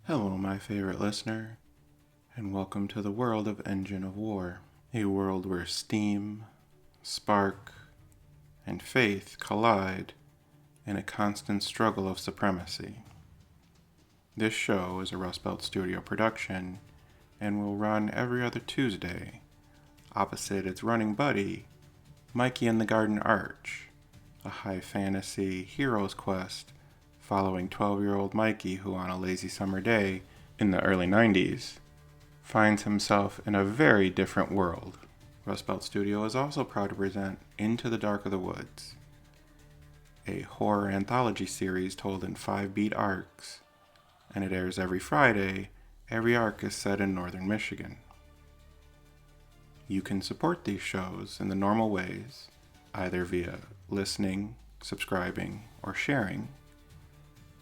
Hello, my favorite listener, and welcome to the world of Engine of War, a world where steam, spark, and faith collide in a constant struggle of supremacy. This show is a Rust Belt Studio production and will run every other Tuesday, opposite its running buddy, Mikey and the Garden Arch, a high fantasy hero's quest following 12-year-old Mikey, who on a lazy summer day in the early 90s finds himself in a very different world. Rust Belt Studio is also proud to present Into the Dark of the Woods, a horror anthology series told in 5-beat arcs, and it airs every Friday. Every arc is set in northern Michigan. You can support these shows in the normal ways, either via listening, subscribing, or sharing,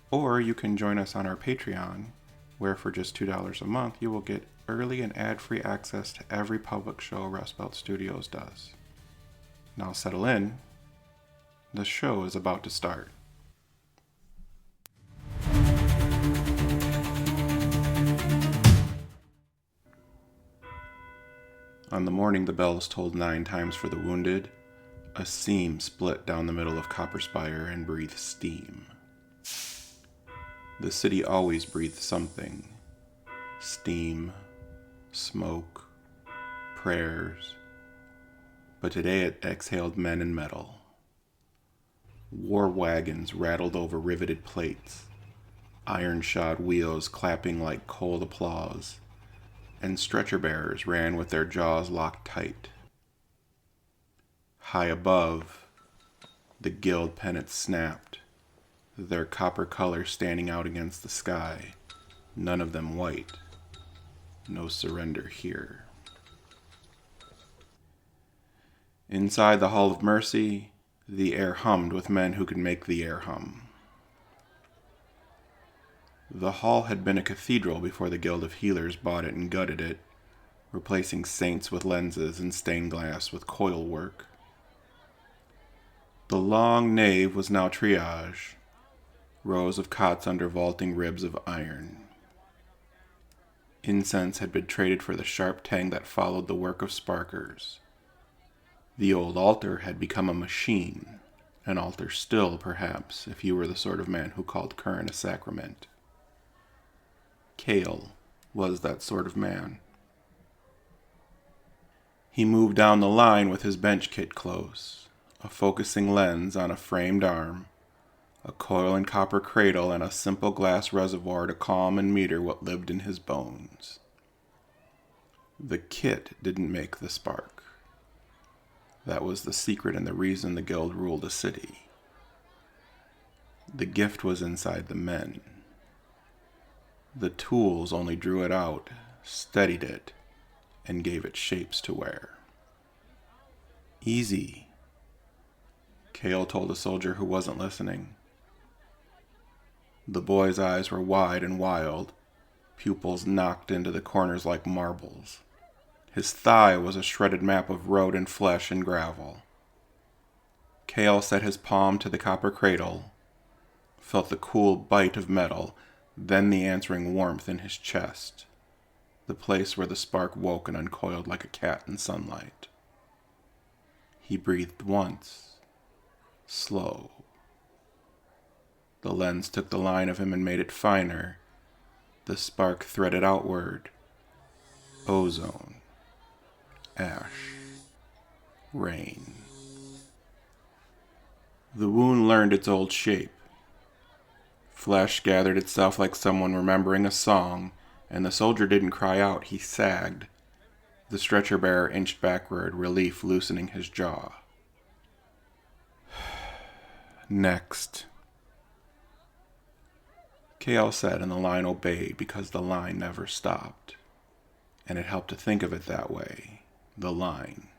or you can join us on our Patreon, where for just $2 a month you will get early and ad-free access to every public show Rust Belt Studios does. Now settle in. The show is about to start. On the morning the bells tolled 9 times for the wounded, a seam split down the middle of Copperspire and breathed steam. The city always breathed something. Steam, smoke, prayers. But today it exhaled men and metal. War wagons rattled over riveted plates, iron-shod wheels clapping like cold applause, and stretcher bearers ran with their jaws locked tight. High above, the guild pennants snapped, their copper color standing out against the sky, none of them white. No surrender here. Inside the Hall of Mercy, the air hummed with men who could make the air hum. The hall had been a cathedral before the Guild of Healers bought it and gutted it, replacing saints with lenses and stained glass with coil work. The long nave was now triage, rows of cots under vaulting ribs of iron. Incense had been traded for the sharp tang that followed the work of sparkers. The old altar had become a machine, an altar still, perhaps, if you were the sort of man who called Curran a sacrament. Kael was that sort of man. He moved down the line with his bench kit close, a focusing lens on a framed arm, a coil and copper cradle, and a simple glass reservoir to calm and meter what lived in his bones. The kit didn't make the spark. That was the secret and the reason the guild ruled a city. The gift was inside the men. The tools only drew it out, steadied it, and gave it shapes to wear. Easy, Kael told a soldier who wasn't listening. The boy's eyes were wide and wild, pupils knocked into the corners like marbles. His thigh was a shredded map of road and flesh and gravel. Kael set his palm to the copper cradle, felt the cool bite of metal, then the answering warmth in his chest, the place where the spark woke and uncoiled like a cat in sunlight. He breathed once, slow. The lens took the line of him and made it finer. The spark threaded outward. Ozone. Ash. Rain. The wound learned its old shape. Flesh gathered itself like someone remembering a song, and the soldier didn't cry out, he sagged. The stretcher bearer inched backward, relief loosening his jaw. Next. Kael said, and the line obeyed because the line never stopped. And it helped to think of it that way, the line,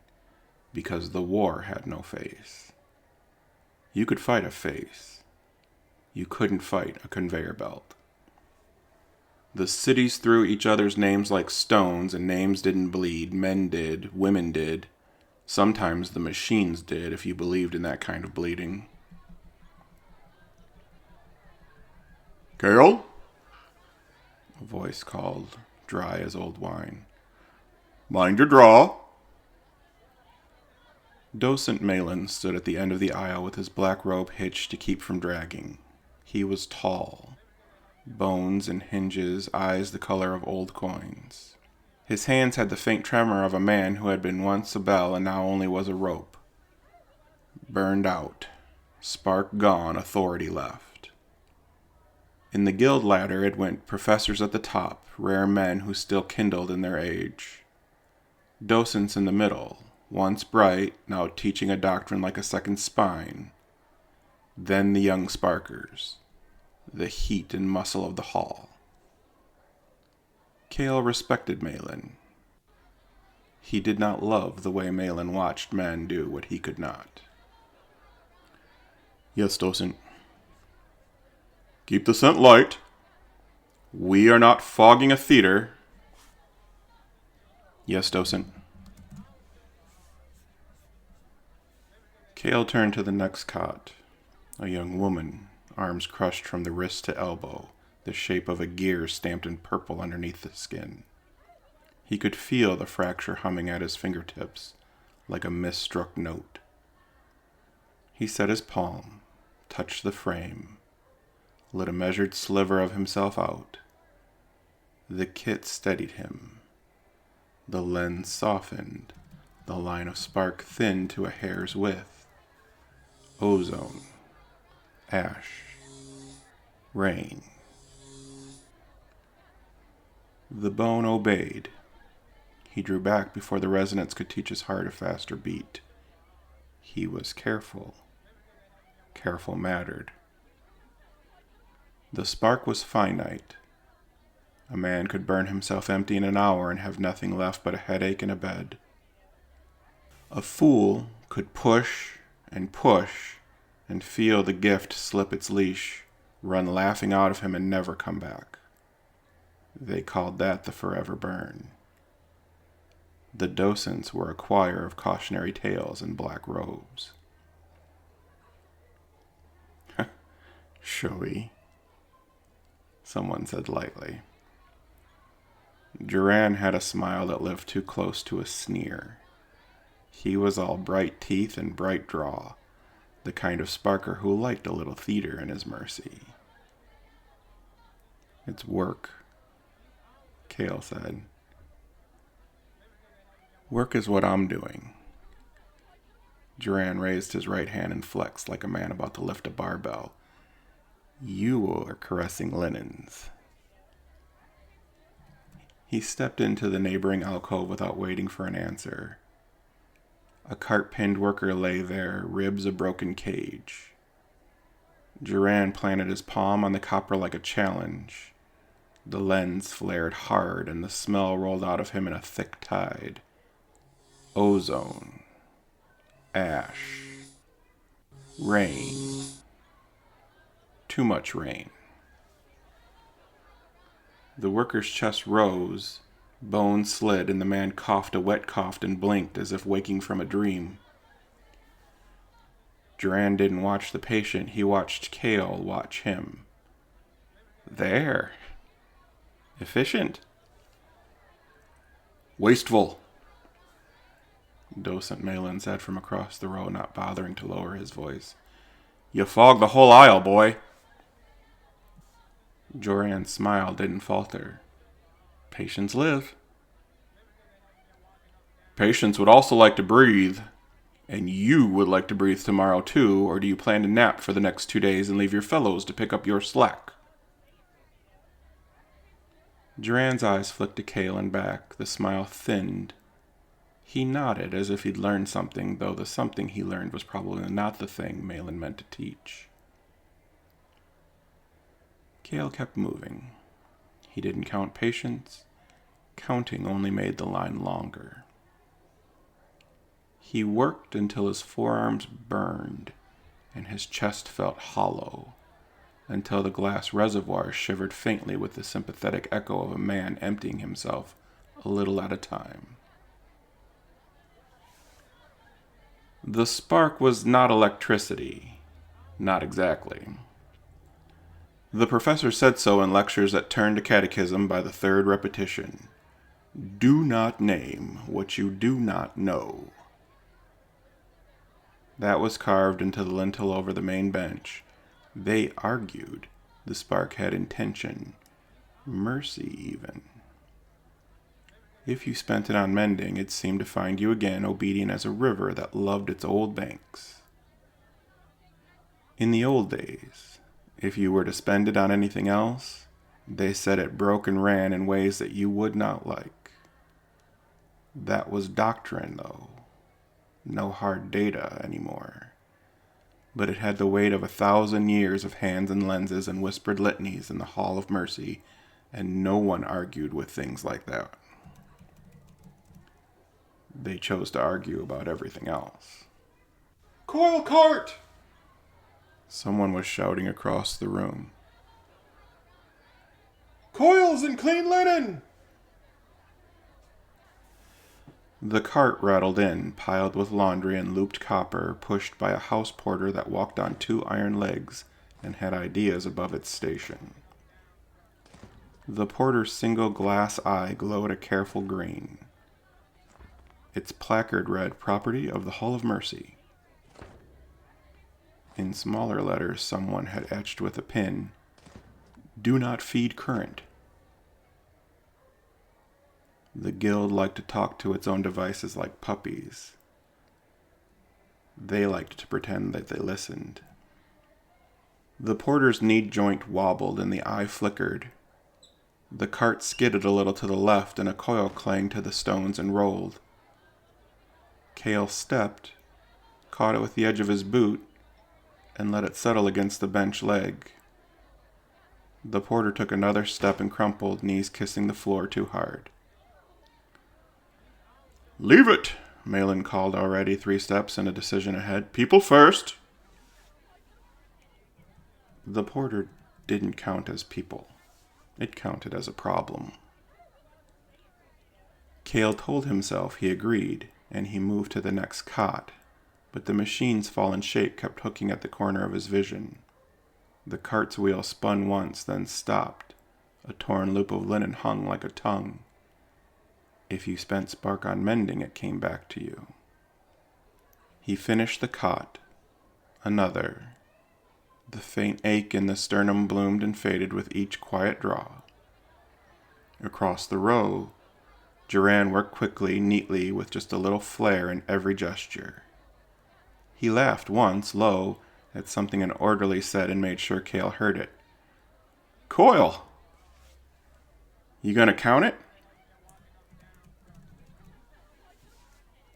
because the war had no face. You could fight a face. You couldn't fight a conveyor belt. The cities threw each other's names like stones, and names didn't bleed. Men did, women did. Sometimes the machines did, if you believed in that kind of bleeding. Kael? A voice called, dry as old wine. "Mind your draw." Docent Malin stood at the end of the aisle with his black robe hitched to keep from dragging. He was tall. Bones and hinges, eyes the color of old coins. His hands had the faint tremor of a man who had been once a bell and now only was a rope. Burned out. Spark gone, authority left. In the guild ladder it went professors at the top, rare men who still kindled in their age. Docents in the middle, once bright, now teaching a doctrine like a second spine. Then the young sparkers, the heat and muscle of the hall. Kael respected Malin. He did not love the way Malin watched men do what he could not. "Yes, Docent." "Keep the scent light. We are not fogging a theater." "Yes, Docent." Kael turned to the next cot. A young woman, arms crushed from the wrist to elbow, the shape of a gear stamped in purple underneath the skin. He could feel the fracture humming at his fingertips, like a misstruck note. He set his palm, touched the frame, lit a measured sliver of himself out. The kit steadied him. The lens softened, the line of spark thinned to a hair's width. Ozone. Ash. Rain. The bone obeyed. He drew back before the resonance could teach his heart a faster beat. He was careful. Careful mattered. The spark was finite. A man could burn himself empty in an hour and have nothing left but a headache and a bed. A fool could push and feel the gift slip its leash, run laughing out of him and never come back. They called that the forever burn. The docents were a choir of cautionary tales in black robes. "Showy," someone said lightly. Jorran had a smile that lived too close to a sneer. He was all bright teeth and bright draw, the kind of sparker who liked a little theater in his mercy. "It's work," Kael said. "Work is what I'm doing." Jorran raised his right hand and flexed like a man about to lift a barbell. "You are caressing linens." He stepped into the neighboring alcove without waiting for an answer. A cart-pinned worker lay there, ribs a broken cage. Jorran planted his palm on the copper like a challenge. The lens flared hard, and the smell rolled out of him in a thick tide. Ozone. Ash. Rain. Too much rain. The worker's chest rose, bones slid, and the man coughed a wet cough and blinked as if waking from a dream. Jorran didn't watch the patient, he watched Kael watch him. There. Efficient. "Wasteful," Docent Malin said from across the row, not bothering to lower his voice. "You fogged the whole aisle, boy." Jorran's smile didn't falter. "Patients live." "Patients would also like to breathe. And you would like to breathe tomorrow too, or do you plan to nap for the next 2 days and leave your fellows to pick up your slack?" Jorran's eyes flicked to Kael and back. The smile thinned. He nodded as if he'd learned something, though the something he learned was probably not the thing Malin meant to teach. Kael kept moving. He didn't count patients. Counting only made the line longer. He worked until his forearms burned and his chest felt hollow, until the glass reservoir shivered faintly with the sympathetic echo of a man emptying himself a little at a time. The spark was not electricity. Not exactly. The professor said so in lectures that turned to catechism by the third repetition. Do not name what you do not know. That was carved into the lintel over the main bench. They argued the spark had intention, mercy even. If you spent it on mending, it seemed to find you again obedient as a river that loved its old banks. In the old days, if you were to spend it on anything else, they said it broke and ran in ways that you would not like. That was doctrine, though. No hard data anymore. But it had the weight of 1,000 years of hands and lenses and whispered litanies in the Hall of Mercy, and no one argued with things like that. They chose to argue about everything else. Coil cart! Someone was shouting across the room. Coils and clean linen! The cart rattled in, piled with laundry and looped copper, pushed by a house porter that walked on 2 iron legs and had ideas above its station. The porter's single glass eye glowed a careful green. Its placard read, Property of the Hall of Mercy. In smaller letters, someone had etched with a pin, Do not feed current. The guild liked to talk to its own devices like puppies. They liked to pretend that they listened. The porter's knee joint wobbled and the eye flickered. The cart skidded a little to the left and a coil clanged to the stones and rolled. Kael stepped, caught it with the edge of his boot, and let it settle against the bench leg. The porter took another step and crumpled, knees kissing the floor too hard. Leave it, Malin called already 3 steps and a decision ahead. People first. The porter didn't count as people. It counted as a problem. Kael told himself he agreed, and he moved to the next cot, but the machine's fallen shape kept hooking at the corner of his vision. The cart's wheel spun once, then stopped. A torn loop of linen hung like a tongue. If you spent spark on mending, it came back to you. He finished the cot. Another. The faint ache in the sternum bloomed and faded with each quiet draw. Across the row, Jorran worked quickly, neatly, with just a little flair in every gesture. He laughed once, low, at something an orderly said and made sure Kael heard it. Coil! You gonna count it?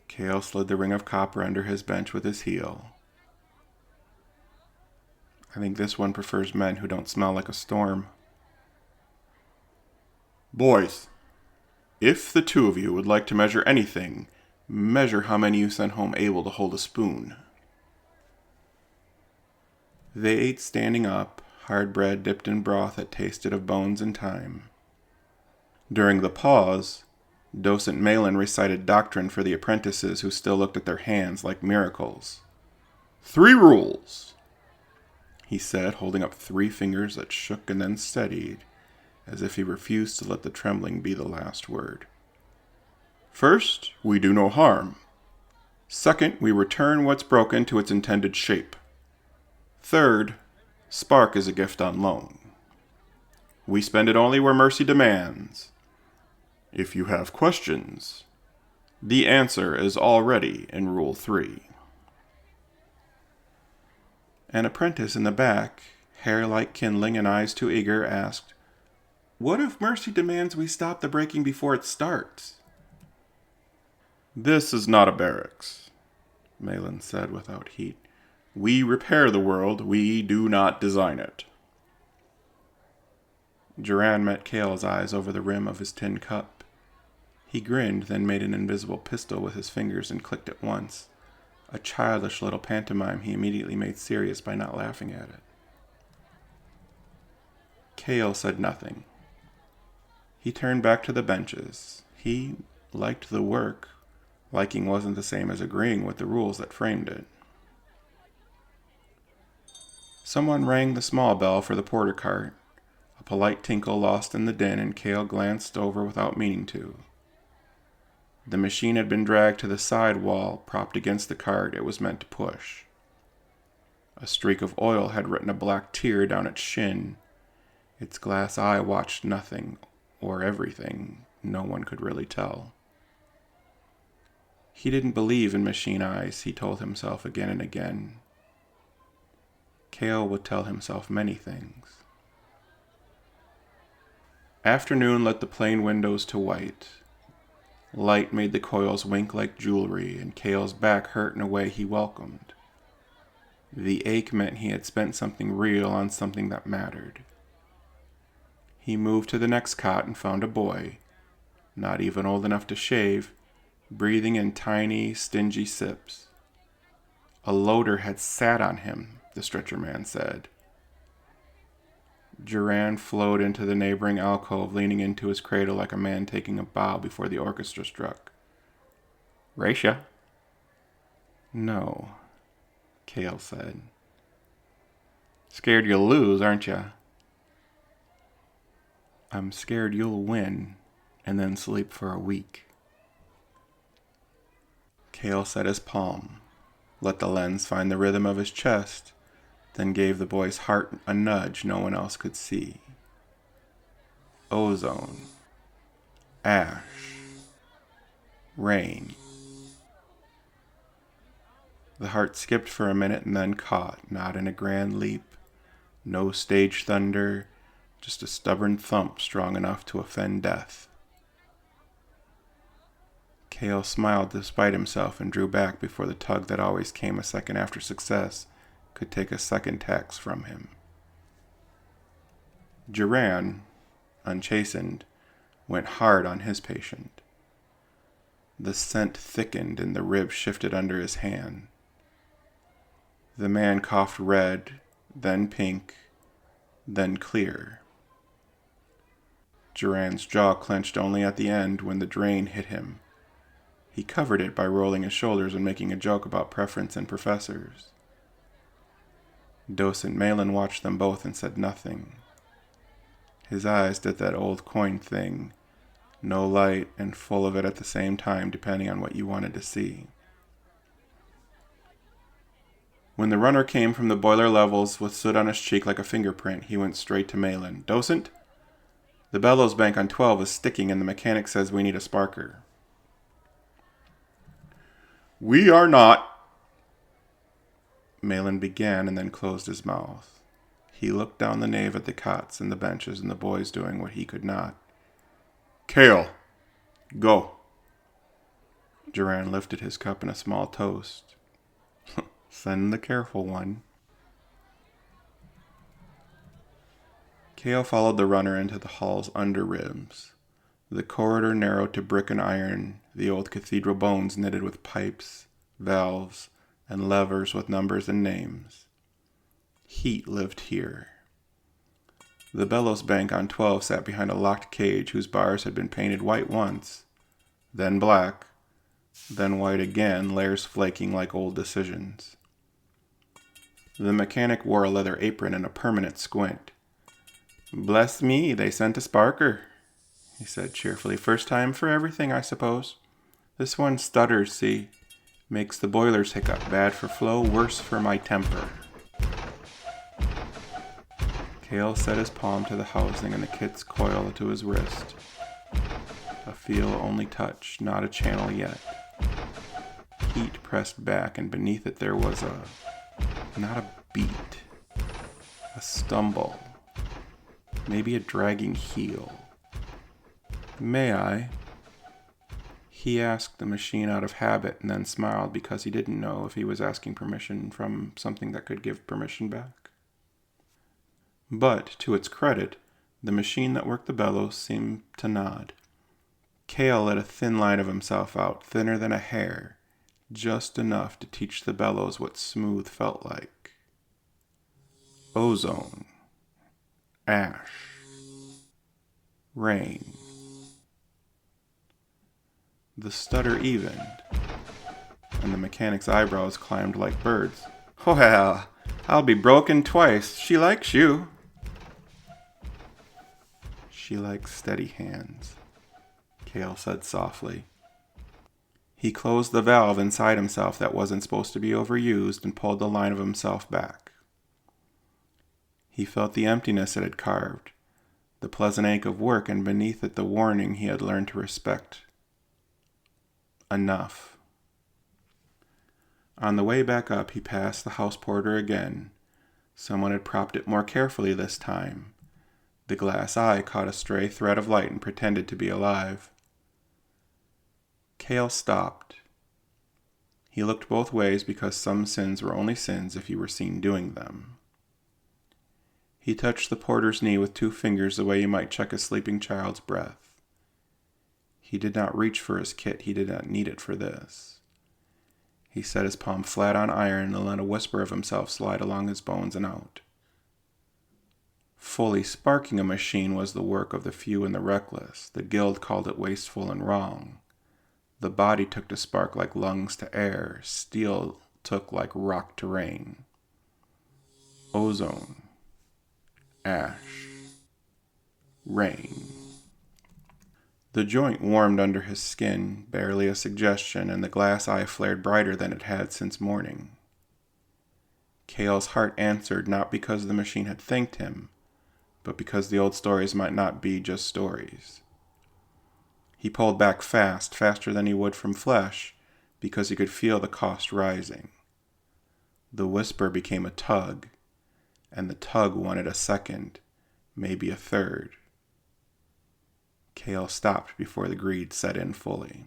Kael slid the ring of copper under his bench with his heel. I think this one prefers men who don't smell like a storm. Boys, if the 2 of you would like to measure anything, measure how many you sent home able to hold a spoon. They ate standing up, hard bread dipped in broth that tasted of bones and thyme. During the pause, Docent Malin recited doctrine for the apprentices who still looked at their hands like miracles. 3 rules, he said, holding up 3 fingers that shook and then steadied, as if he refused to let the trembling be the last word. First, we do no harm. Second, we return what's broken to its intended shape. Third, spark is a gift on loan. We spend it only where mercy demands. If you have questions, the answer is already in Rule 3. An apprentice in the back, hair like kindling and eyes too eager, asked, What if mercy demands we stop the breaking before it starts? This is not a barracks, Malin said without heat. We repair the world, we do not design it. Jorran met Kael's eyes over the rim of his tin cup. He grinned, then made an invisible pistol with his fingers and clicked it once. A childish little pantomime he immediately made serious by not laughing at it. Kael said nothing. He turned back to the benches. He liked the work. Liking wasn't the same as agreeing with the rules that framed it. Someone rang the small bell for the porter cart. A polite tinkle lost in the din, and Kael glanced over without meaning to. The machine had been dragged to the side wall, propped against the cart it was meant to push. A streak of oil had written a black tear down its shin. Its glass eye watched nothing, or everything. No one could really tell. He didn't believe in machine eyes, he told himself again and again. Kael would tell himself many things. Afternoon lit the plane windows to white. Light made the coils wink like jewelry, and Kael's back hurt in a way he welcomed. The ache meant he had spent something real on something that mattered. He moved to the next cot and found a boy, not even old enough to shave, breathing in tiny, stingy sips. A loader had sat on him, the stretcher man said. Jorran flowed into the neighboring alcove, leaning into his cradle like a man taking a bow before the orchestra struck. "Raisha?" "No," Kael said. "Scared you'll lose, aren't you?" "I'm scared you'll win, and then sleep for a week." Kael set his palm, let the lens find the rhythm of his chest, then gave the boy's heart a nudge no one else could see. Ozone. Ash. Rain. The heart skipped for a minute and then caught, not in a grand leap, no stage thunder, just a stubborn thump strong enough to offend death. Kael smiled despite himself and drew back before the tug that always came a second after success could take a second tax from him. Jorran, unchastened, went hard on his patient. The scent thickened and the rib shifted under his hand. The man coughed red, then pink, then clear. Jorran's jaw clenched only at the end when the drain hit him. He covered it by rolling his shoulders and making a joke about preference in professors. Docent Malin watched them both and said nothing. His eyes did that old coin thing, no light and full of it at the same time depending on what you wanted to see. When the runner came from the boiler levels with soot on his cheek like a fingerprint, he went straight to Malin. "Docent, the bellows bank on 12 is sticking and the mechanic says we need a sparker." "We are not," Malin began and then closed his mouth. He looked down the nave at the cots and the benches and the boys doing what he could not. "Kael, go." Jorran lifted his cup in a small toast. "Send the careful one." Kael followed the runner into the hall's underribs. The corridor narrowed to brick and iron, the old cathedral bones knitted with pipes, valves, and levers with numbers and names. Heat lived here. The bellows bank on 12 sat behind a locked cage whose bars had been painted white once, then black, then white again, layers flaking like old decisions. The mechanic wore a leather apron and a permanent squint. "Bless me, they sent a sparker," he said cheerfully. "First time for everything, I suppose. This one stutters, see? Makes the boilers hiccup. Bad for flow, worse for my temper." Kael set his palm to the housing and the kit's coil to his wrist. A feel-only touch, not a channel yet. Heat pressed back, and beneath it there was not a beat, a stumble, maybe a dragging heel. "May I?" He asked the machine out of habit and then smiled because he didn't know if he was asking permission from something that could give permission back. But, to its credit, the machine that worked the bellows seemed to nod. Kael let a thin line of himself out, thinner than a hair, just enough to teach the bellows what smooth felt like. Ozone. Ash. Rain. The stutter evened, and the mechanic's eyebrows climbed like birds. "Well, I'll be broken twice. She likes you. She likes steady hands, Kael said softly. He closed the valve inside himself that wasn't supposed to be overused and pulled the line of himself back. He felt the emptiness it had carved, the pleasant ache of work, and beneath it the warning he had learned to respect. Enough. On the way back up, he passed the house porter again. Someone had propped it more carefully this time. The glass eye caught a stray thread of light and pretended to be alive. Kael stopped. He looked both ways because some sins were only sins if you were seen doing them. He touched the porter's knee with 2 fingers the way you might check a sleeping child's breath. He did not reach for his kit. He did not need it for this. He set his palm flat on iron and let a whisper of himself slide along his bones and out. Fully sparking a machine was the work of the few and the reckless. The guild called it wasteful and wrong. The body took to spark like lungs to air. Steel took like rock to rain. Ozone. Ash. Rain. The joint warmed under his skin, barely a suggestion, and the glass eye flared brighter than it had since morning. Kael's heart answered not because the machine had thanked him, but because the old stories might not be just stories. He pulled back fast, faster than he would from flesh, because he could feel the cost rising. The whisper became a tug, and the tug wanted a second, maybe a third. Kael stopped before the greed set in fully.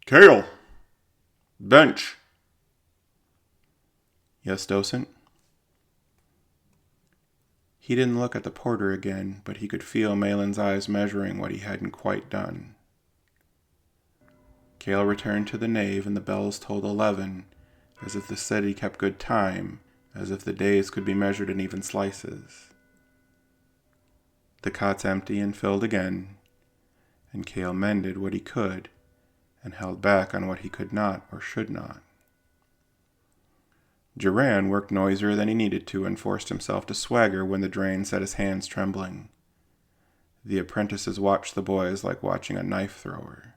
Kael! Bench! Yes, docent? He didn't look at the porter again, but he could feel Malin's eyes measuring what he hadn't quite done. Kael returned to the nave, and the bells tolled 11, as if the city kept good time, as if the days could be measured in even slices. The cot's empty and filled again, and Kael mended what he could, and held back on what he could not or should not. Jorran worked noisier than he needed to and forced himself to swagger when the drain set his hands trembling. The apprentices watched the boys like watching a knife thrower.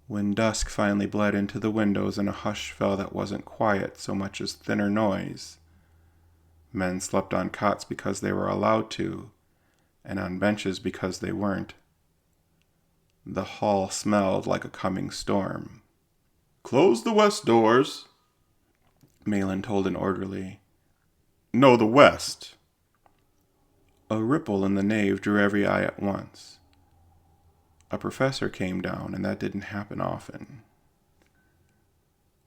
When dusk finally bled into the windows and a hush fell that wasn't quiet so much as thinner noise, men slept on cots because they were allowed to, and on benches because they weren't. The hall smelled like a coming storm. Close the west doors, Malin told an orderly. No, the west. A ripple in the nave drew every eye at once. A professor came down, and that didn't happen often.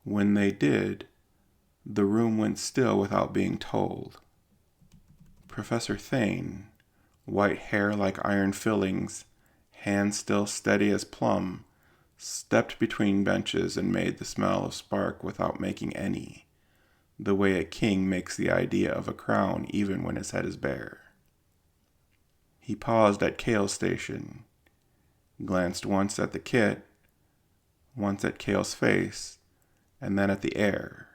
When they did, the room went still without being told. Professor Thane, white hair like iron fillings, hands still steady as plum, stepped between benches and made the smell of spark without making any, the way a king makes the idea of a crown even when his head is bare. He paused at Kael's station, glanced once at the kit, once at Kael's face, and then at the air.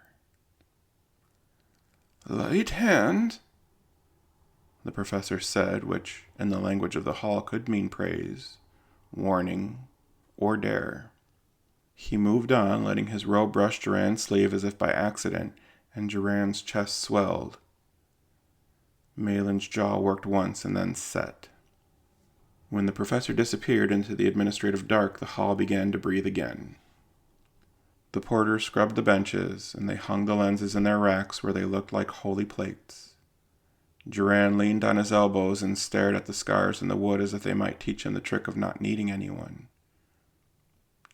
Light hand, the professor said, which, in the language of the hall, could mean praise, warning, or dare. He moved on, letting his robe brush Jorran's sleeve as if by accident, and Jorran's chest swelled. Malin's jaw worked once and then set. When the professor disappeared into the administrative dark, the hall began to breathe again. The porter scrubbed the benches, and they hung the lenses in their racks where they looked like holy plates. Jorran leaned on his elbows and stared at the scars in the wood as if they might teach him the trick of not needing anyone.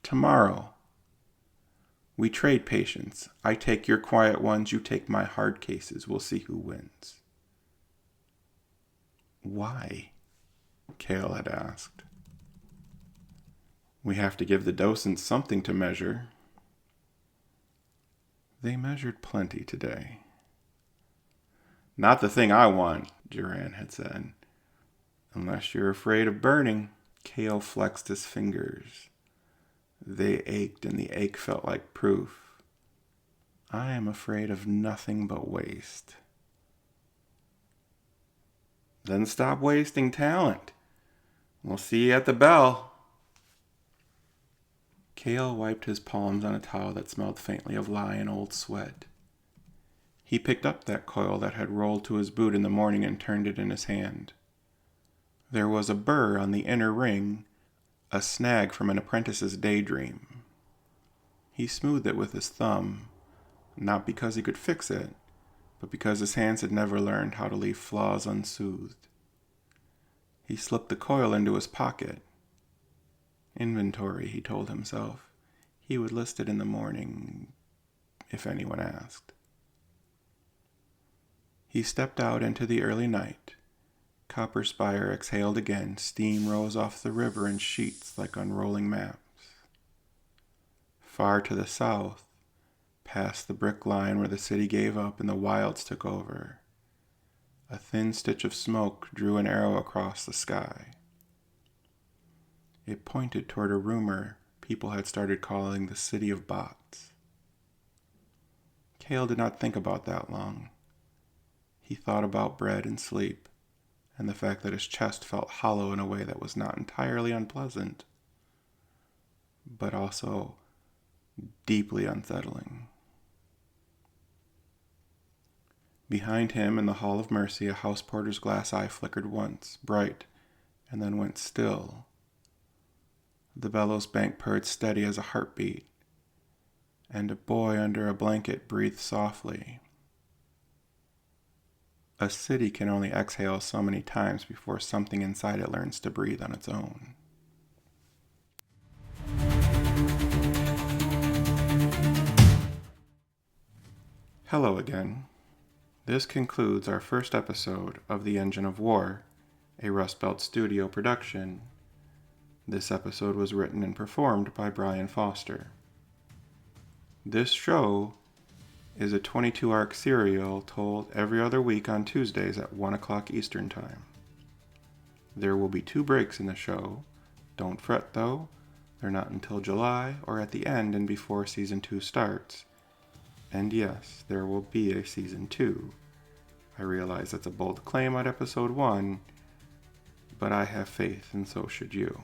Tomorrow. We trade patience. I take your quiet ones, you take my hard cases. We'll see who wins. Why? Kael had asked. We have to give the docents something to measure. They measured plenty today. Not the thing I want, Jorran had said. Unless you're afraid of burning. Kael flexed his fingers. They ached, and the ache felt like proof. I am afraid of nothing but waste. Then stop wasting talent. We'll see you at the bell. Kael wiped his palms on a towel that smelled faintly of lye and old sweat. He picked up that coil that had rolled to his boot in the morning and turned it in his hand. There was a burr on the inner ring, a snag from an apprentice's daydream. He smoothed it with his thumb, not because he could fix it, but because his hands had never learned how to leave flaws unsoothed. He slipped the coil into his pocket. Inventory, he told himself. He would list it in the morning, if anyone asked. He stepped out into the early night. Copperspire exhaled again. Steam rose off the river in sheets like unrolling maps. Far to the south, past the brick line where the city gave up and the wilds took over, a thin stitch of smoke drew an arrow across the sky. It pointed toward a rumor people had started calling the City of Bots. Kael did not think about that long. He thought about bread and sleep, and the fact that his chest felt hollow in a way that was not entirely unpleasant, but also deeply unsettling. Behind him in the Hall of Mercy, a house porter's glass eye flickered once, bright, and then went still. The bellows bank purred steady as a heartbeat, and a boy under a blanket breathed softly. A city can only exhale so many times before something inside it learns to breathe on its own. Hello again. This concludes our first episode of The Engine of War, a Rust Belt Studio production. This episode was written and performed by Bryan Foster. This show is a 22-arc serial told every other week on Tuesdays at 1 o'clock Eastern Time. There will be 2 breaks in the show. Don't fret though, they're not until July or at the end and before Season 2 starts. And yes, there will be a Season 2. I realize that's a bold claim on Episode 1, but I have faith and so should you.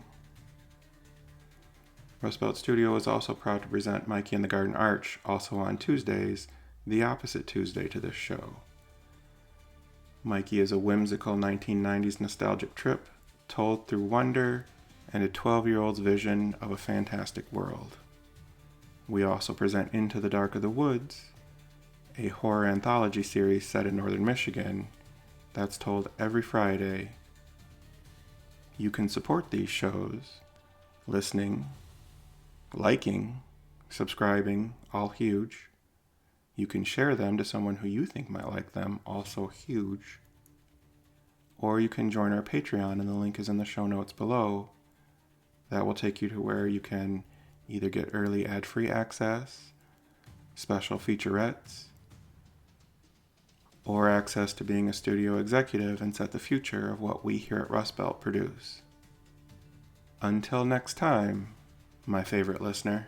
Rust Belt Studio is also proud to present Mikey and the Garden Arch, also on Tuesdays, the opposite Tuesday to this show. Mikey is a whimsical 1990s nostalgic trip told through wonder and a 12-year-old's vision of a fantastic world. We also present Into the Dark of the Woods, a horror anthology series set in northern Michigan that's told every Friday. You can support these shows, listening, liking, subscribing, all huge. You can share them to someone who you think might like them, also huge. Or you can join our Patreon, and the link is in the show notes below. That will take you to where you can either get early ad-free access, special featurettes, or access to being a studio executive and set the future of what we here at Rust Belt produce. Until next time, my favorite listener.